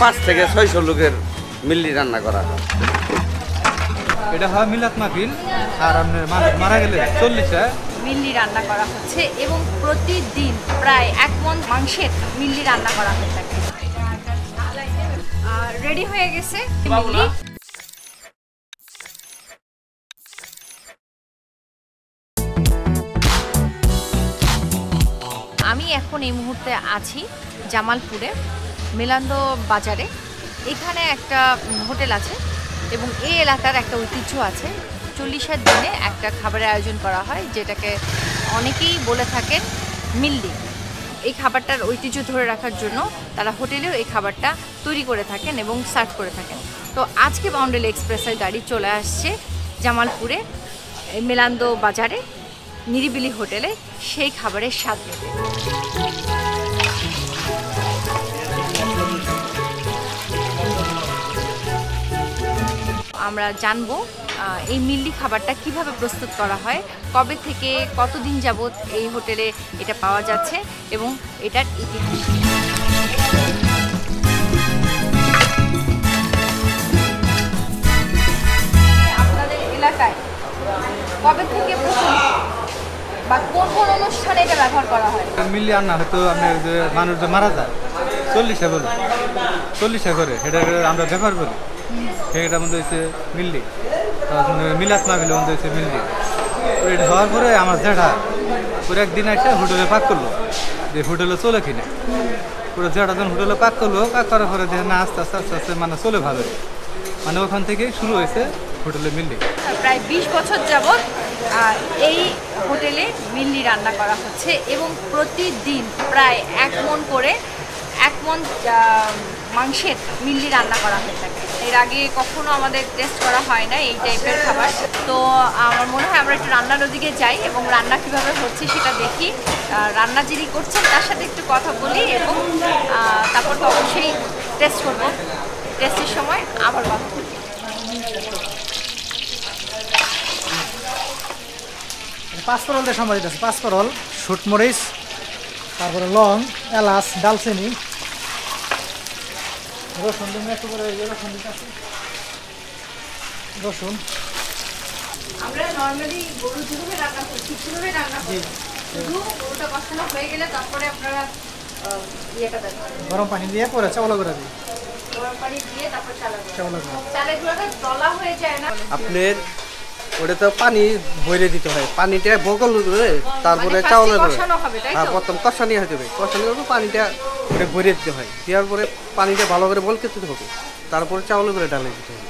5 থেকে 600 লোকের মিল্লি রান্না করা হয়। এটা হয় মিলাদ মাহফিল, আর আপনার মারা গেলে 40টা মিল্লি রান্না করা হচ্ছে এবং প্রতিদিন প্রায় 1 মণ মাংসের মিল্লি রান্না করা হয়ে থাকে। রেডি হয়ে গেছে মিল্লি। আমি এখন এই মুহূর্তে আছি জামালপুরে মেলান্দো বাজারে। এখানে একটা হোটেল আছে এবং এই এলাকার একটা ঐতিহ্য আছে। 40-এর দিনে একটা খাবারের আয়োজন করা হয়, যেটাকে অনেকেই বলে থাকেন মিল্লি। এই খাবারটার ঐতিহ্য ধরে রাখার জন্য তারা হোটেলেও এই খাবারটা তৈরি করে থাকেন এবং সার্ভ করে থাকেন। তো আজকে বাউন্ডারি এক্সপ্রেসের গাড়ি চলে আসছে জামালপুরে মেলান্দো বাজারে নিরিবিলি হোটেলে সেই খাবারের স্বাদ নিতে। আমরা জানবো এই মিল্লি খাবারটা কিভাবে প্রস্তুত করা হয়, কবে থেকে কতদিন যাবত এই হোটেলে এটা পাওয়া যাচ্ছে এবং এটার ইতিহাস। আপনাদের এলাকায় কবে থেকে বা কোন কোন অনুষ্ঠানে এটা ব্যবহার করা হয়? মিল্লি রান্না হয়তো আপনার যে মানুষ যে মারা যায় 40টা বলে 40টা করে সেটা আমরা ব্যবহার করি। সেটার মধ্যে হচ্ছে মিল্লি, মিলাদ মাহফিলের মধ্যে হচ্ছে মিল্লি। এটা হওয়ার পরে আমার জেঠা পুরো একদিন এসে হোটেলে পাক করলো, যে হোটেলে চলে কিনে পুরো জেঠা যখন হোটেলে পাক করলো, পাক করার পরে দেখে না আস্তে আস্তে আস্তে আস্তে মানে চলে ভালো, মানে ওখান থেকেই শুরু হয়েছে হোটেলে মিল্লি। প্রায় 20 বছর যাবৎ এই হোটেলে মিল্লি রান্না করা হচ্ছে এবং প্রতিদিন প্রায় 1 মণ করে 1 মণ মাংসের মিল্লি রান্না করা হয়ে থাকে। এর আগে কখনো আমাদের টেস্ট করা হয় না এই টাইপের খাবার। তো আমার মনে হয় আমরা একটু রান্নার ওদিকে যাই এবং রান্না কীভাবে হচ্ছে সেটা দেখি, রান্না যিনি করছেন তার সাথে একটু কথা বলি এবং তারপর তো অবশ্যই টেস্ট করবো। টেস্টের সময় আবার কথা বলি। পাঁচফোড়ন দিয়ে সম্বাদিত আছে, পাঁচফোড়ন, শুটমরিচ, তারপরে লং, এলাচ, ডালচিনি, রসুন দিয়ে একটু করে রসুন দিতে আছে, রসুন। আমরা নরমালি গরু যেভাবে রান্না করছি সেভাবে রান্না করি, শুধু গরুটা কষানো হয়ে গেলে তারপরে আপনারা ইয়েটা দেন, গরম পানি দিয়ে পরে চাওলা করে দিই, গরম পানি দিয়ে তারপর চাওলা করে। চালের গুঁড়োটা দলা হয়ে যায় না? আপনার ওটা তো পানি ভরে দিতে হয়, পানিটা বগল করে তারপরে চাউলের করে প্রথম কষানি হয়ে যাবে, কষানি করে পানিটা ওটা ভরে দিতে হয়, দেওয়ার পরে পানিটা ভালো করে বলকে দিতে হবে, তারপরে চাউলের করে ডালে দিতে হবে।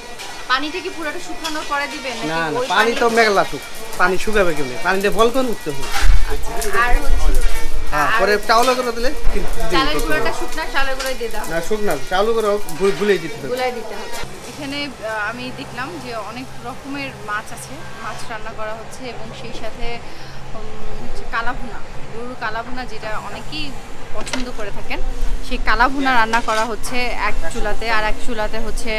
পানিটা কি পুরোটা শুকানোর পরে দিবেন? না না, পানি তো মেঘলা টুক, পানি শুকাবে কেমনি, পানিটা বল করে উঠতে হবে। আর হচ্ছে হ্যাঁ, পরে চাউলের করে দিলে চালের গুঁড়োটা শুকনা চালের গুঁড়োই দিয়ে দাও না? শুকনা চাউলের করে গুলিয়ে দিতে হবে, গুলাই দিতে হবে। এখানে আমি দেখলাম যে অনেক রকমের মাছ আছে, মাছ রান্না করা হচ্ছে এবং সেই সাথে হচ্ছে কালাভুনা, গরুর কালাভুনা, যেটা অনেকেই পছন্দ করে থাকেন। সেই কালাভুনা রান্না করা হচ্ছে এক চুলাতে, আর এক চুলাতে হচ্ছে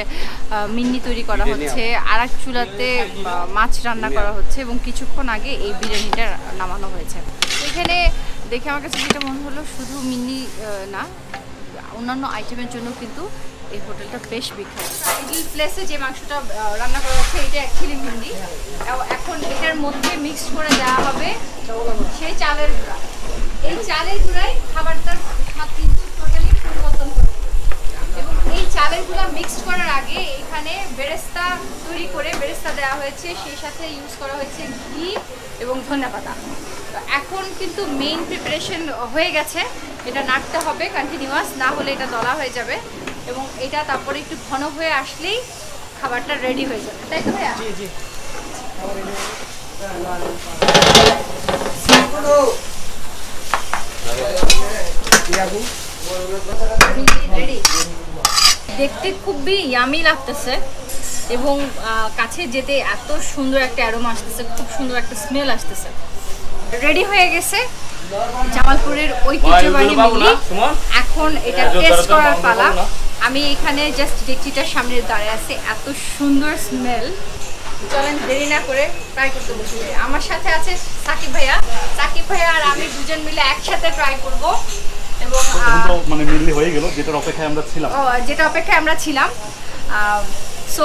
মিন্নি তৈরি করা হচ্ছে, আর এক চুলাতে মাছ রান্না করা হচ্ছে এবং কিছুক্ষণ আগে এই বিরিয়ানিটা নামানো হয়েছে। এখানে দেখে আমার কাছে যেটা মনে হলো, শুধু মিন্নি না, অন্যান্য আইটেমের জন্য কিন্তু এই হোটেলটা বেশ বিখ্যাত। এই প্লেসে যে মাংসটা রান্না করা হচ্ছে এটা অ্যাকচুয়ালি মিন্নি। এখন এটার মধ্যে মিক্স করে দেওয়া হবে সেই চালের গুঁড়া। এই চালের গুঁড়াই খাবারটার স্বাদ কিন্তু টোটালি পরিবর্তন করে। এবং এই চালের গুঁড়া মিক্সড করার আগে এখানে বেরেস্তা তৈরি করে বেরেস্তা দেওয়া হয়েছে, সেই সাথে ইউজ করা হয়েছে ঘি এবং ধনেপাতা। এখন কিন্তু মেইন প্রিপারেশন হয়ে গেছে, এটা নাড়তে হবে কন্টিনিউয়াস, না হলে এটা দলা হয়ে যাবে এবং এটা তারপরে একটু ঘন হয়ে আসলেই খাবারটা রেডি হয়ে যাবে, তাই তো ভাইয়া? জি জি। দেখতে খুবই ইয়ামি লাগতেছে এবং কাছে যেতে এত সুন্দর একটা অ্যারোমা আসতেছে, খুব সুন্দর একটা স্মেল আসতেছে। রেডি হয়ে গেছে জামালপুরের ঐতিহ্যবাহী মিল্লি। এখন এটা টেস্ট করার পালা। আমি এখানে জাস্ট ডেকচিটার সামনে দাঁড়িয়ে আছি, এত সুন্দর স্মেল। চলেন দেরি না করে ট্রাই করতে বসে। আমার সাথে আছে সাকিব ভাইয়া। সাকিব ভাইয়া আর আমি দুজন মিলে একসাথে ট্রাই করব। এবং এখন তো মানে মিললি হয়ে গেল, যেটার অপেক্ষায় আমরা ছিলাম। যেটা অপেক্ষায় আমরা ছিলাম। সো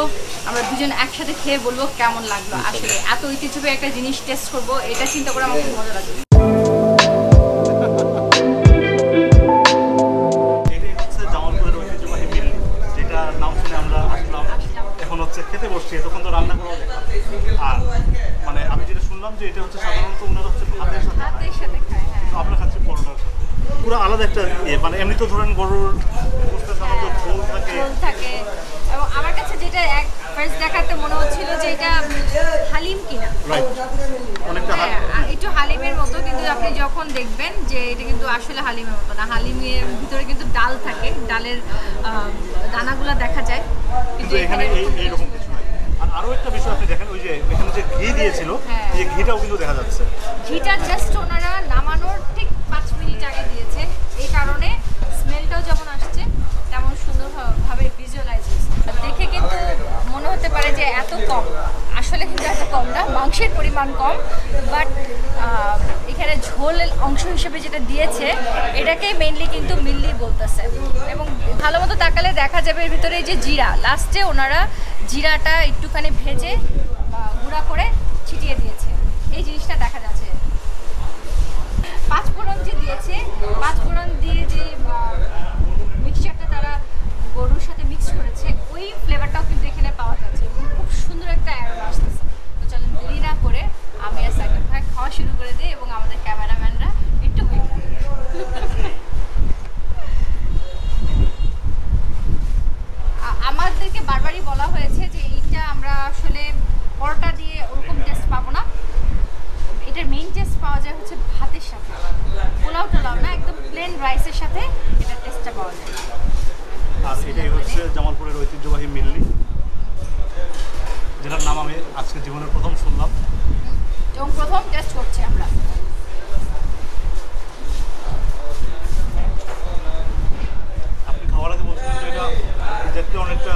আমরা দুজন একসাথে খেয়ে বলবো কেমন লাগলো। আসলে এত ঐতিহ্যবাহী একটা জিনিস টেস্ট করবো, এটা চিন্তা করে আমার খুব মজা লাগবে। এটাই হচ্ছে জামালপুরের ঐতিহ্যবাহী মিললি, যেটা নাম শুনে আমরা আসলাম। এখন হচ্ছে খেতে বসছি, তখন তো রান্না করাও দেখলাম। আর মানে আমি যেটা শুনলাম যে এটা হচ্ছে সাধারণত ওনারা হচ্ছে ভাতের সাথে খায়, হ্যাঁ। আমরা খাচ্ছি পরোটার সাথে। পুরো আলাদা একটা ইয়ে, মানে এমনি তো ধরেন গরুর গোশতে সাধারণত ঝোল থাকে। এবং আমার কাছে যেটা এক ফার্স্ট দেখাতে মনে হচ্ছিল যে এটা হালিম কিনা, রাইট, অনেকটা একটু হালিমের মতো, কিন্তু আপনি যখন দেখবেন যে এটা কিন্তু আসলে হালিমের মতো না। হালিমের ভিতরে কিন্তু ডাল থাকে, ডালের দানাগুলো দেখা যায়, কিন্তু এখানে এইরকম কিছু নাই। আর আরো একটা বিষয় আপনি দেখেন, ওই যে এখানে যে ঘি দিয়েছিল, এই ঘিটাও কিন্তু দেখা যাচ্ছে। ঘিটা জাস্ট ওনারা নামানোর ঠিক 5 মিনিট আগে দিয়েছে, এই কারণে স্মেলটাও যেমন আসছে তেমন সুন্দরভাবে ভিজুয়ালাইজ হচ্ছে। দেখে কিন্তু মনে হতে পারে যে এত কম, আসলে কিন্তু এত কম না, মাংসের পরিমাণ কম, বাট এখানে ঝোল অংশ হিসেবে যেটা দিয়েছে এটাকেই মেইনলি কিন্তু মিল্লি বলতেছে। এবং ভালো মতো তাকালে দেখা যাবে এর ভিতরে যে জিরা, লাস্টে ওনারা জিরাটা একটুখানি ভেজে গুঁড়া করে ছিটিয়ে দিয়েছে, এই জিনিসটা দেখা যাচ্ছে। 5 ফোড়ন যে দিয়েছে, 5 ফোড়ন দিয়ে যে মিক্সচারটা তারা গরুর সাথে মিক্স করেছে, ওই ফ্লেভারটাও কিন্তু এখানে পাওয়া যাচ্ছে এবং খুব সুন্দর একটা অ্যারোমা আসতেছে। তো চলেন দেরি না করে আমি আর সাকিব ভাই খাওয়া শুরু করে দিই এবং আমাদের ক্যামেরাম্যানরা একটু ওয়েট করে। আমাদেরকে বারবারই বলা হয়েছে যে এইটা আমরা আসলে পরোটা দিয়ে ওরকম টেস্ট পাবো না, এটার মেইন টেস্ট পাওয়া যায় হচ্ছে ভাতের সাথে, পোলাও টোলাও না, একদম প্লেন রাইসের সাথে এটার টেস্টটা পাওয়া যায়। আর এটাই হচ্ছে জামালপুরের ঐতিহ্যবাহী মিল্লি, যেটার নাম আমি আজকে জীবনের প্রথম শুনলাম এবং প্রথম টেস্ট করছি আমরা। আপনি খাওয়ার আগে বলছিলেন যে এটা দেখতে অনেকটা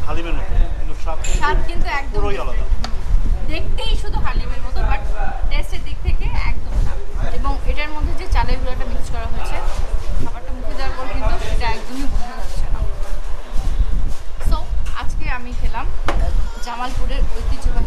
হালিমের মতো, কিন্তু স্বাদ কিন্তু একদম পুরোই আলাদা। দেখতেই শুধু হালিমের মতো, বাট টেস্টের দিক থেকে একদম না। এবং এটার মধ্যে যে চালের গুঁড়োটা মিক্স করা হয়েছে, খাবারটা মুখে দেওয়ার পর কিন্তু এটা একদমই বোঝা যাচ্ছে না। সো আজকে আমি খেলাম জামালপুরের ঐতিহ্যবাহী